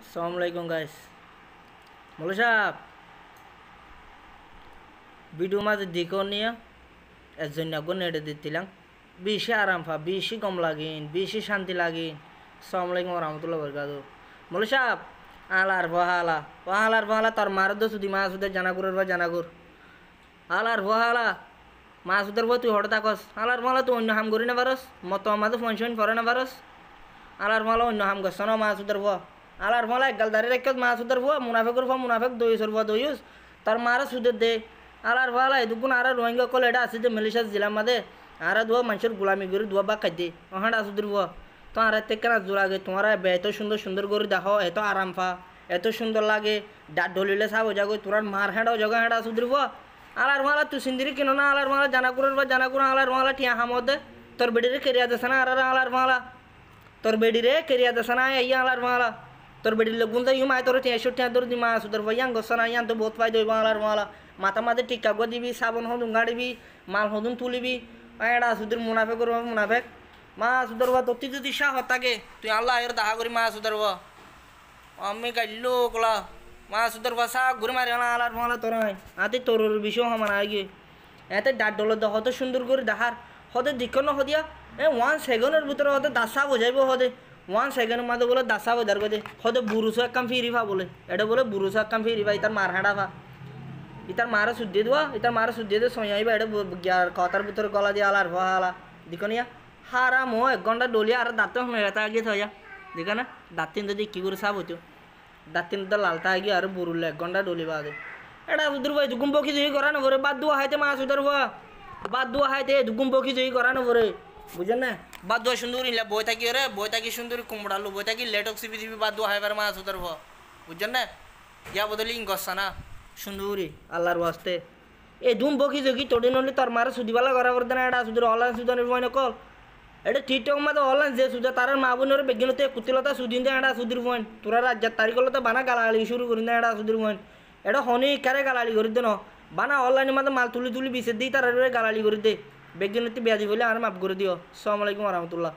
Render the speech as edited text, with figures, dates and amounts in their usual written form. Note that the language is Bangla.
Assalamualaikum guys. Mulu সাহেব ভিডিও মাঝে দেখো নিয়ে এর জন্য নেটে দিচ্ছিলাম বেশি আরাম পা বেশি কম লাগিন বেশি শান্তি লাগিন আসসালামু আলাইকুম রহমতুল্লাহ বরকাত মৌলু সাহেব আলার বহালা তোর মারদ সুদি মা সুদের জানাগুরের বা জানাগুর আলার বহালা মা সুদের বহ তুই হঠাৎ থাকস আলার বহালা তুই অন্য হাম করি না পারস মত আমাদের ফোন পরে না পারস আলার বহালা অন্য হাম করছ না মা সুদের বহ আলার বহালা একগাল দাঁড়িয়ে রেখে মা সুদের বহ মুনাফেকর বহ মুনাফেক দইসর বহ দইস তার মারা সুদের দে আলার বহালা এদুকুন আর রোহিঙ্গা কল এটা আছে যে মালয়েশিয়া জেলার মাঝে আর দুয়া মানুষের গোলামি করে দুয়া বা খাইতে ওখানে সুদের বহ তো আর থেকে না জোর আগে তোমার এত সুন্দর করে দেখো এত আরাম পা এত সুন্দর লাগে ডাট ঢলিলে সাব যাগো তোরার মার হেঁড়াও জগা হেঁড়া সুদরিব আলার মালা তুই সিন্দিরি কিনো না আলার মালা জানাকুরের বা জানাকুর আলার মালা টিয়া হামদে তোর বেডিরে কেরিয়া দেছে না আর আলার মালা তোর বেডিরে কেরিয়া দেছে না এই আলার মালা তোর বেডির লোক ইউ মায় তোর টিয়া টিয়া তোর দিমা সুদর ভাইয়াং গছ না ইয়ান তো বহুত পাই দইব আলার মালা মাথা মাঝে টিকা গো দিবি সাবন হদুন গাড়িবি মাল হদুন তুলিবি এড়া সুদের মুনাফে করব মুনাফেক মা সুদর বা তোর যদি সাহ থাকে তুই আল্লাহ এর দেখা করি মা সুদর বা আমি গাইলো কলা মা সুদর বাসা ঘুরে মারি আলার মালা তোর আতে তোর বিষয় আমার আগে এতে ডাট ডল হত সুন্দর করে দেখার হতে দিক্ষ ন হদিয়া 1 সেকেন্ডের ভিতরে হতে দাসা বোঝাইব হতে 1 সেকেন্ডের মাঝে বলে দাসা বোঝার কথা হতে বুরুসো এক কাম ফিরিফা বলে এটা বলে বুরুসো এক কাম ফিরিফা ইতার মার হাঁড়া ফা ইতার মারা সুদ্দে দেওয়া ইতার মারা সুদ্দে দিয়ে সইয়াইবা এটা কথার ভিতরে গলা দিয়ে আলার ভালা দিক নিয়া হারা মো 1 ঘন্টা ডলিয়া আর দাঁত মেঘাতা আগে থয়া দেখ না দাঁতিন যদি কি করে সাব হতো দাঁতিন তো লালতা আগে আর বুরুলে 1 ঘন্টা ডলিবা আগে এটা সুদূর ভাই দুগুম পক্ষী জয়ী করা না করে বাদ দুয়া হাইতে মা সুদর ভাই বাদ দুয়া হাইতে দুগুম পক্ষী জয়ী করা না করে বুঝেন না বাদ দুয়া সুন্দর ইলা বই থাকি রে বই থাকি সুন্দর কুমড়ালু বই থাকি লেটক সিবি দিবি বাদ দুয়া হাইবার মা সুদর ভাই বুঝেন না ইয়া বদলি গসা না সুন্দরী আল্লাহর ওয়াস্তে এ দুম পক্ষী জয়ী তোড়ে নলি তোর মারা সুদিবালা করা করতে না এটা সুদূর অনলাইন সুদনের বই নকল এটা টিকটক মাঝে অনলাইন যে সুদা তার মা বোনের বেগিনতে কুতিলতা সুদিন দে এটা সুদীর ফোন তোরা রাজ্যের তারিখলতে বানা গালাগালি শুরু করি না এটা সুদীর ফোন এটা হনি কারে গালালি করে দে ন বানা অনলাইনের মাঝে মাল তুলি বিছে দিই তার গালালি করে দে বেগিনতে বেয়াদি বলে আর মাফ করে দিও আসসালামু আলাইকুম রহমতুল্লাহ।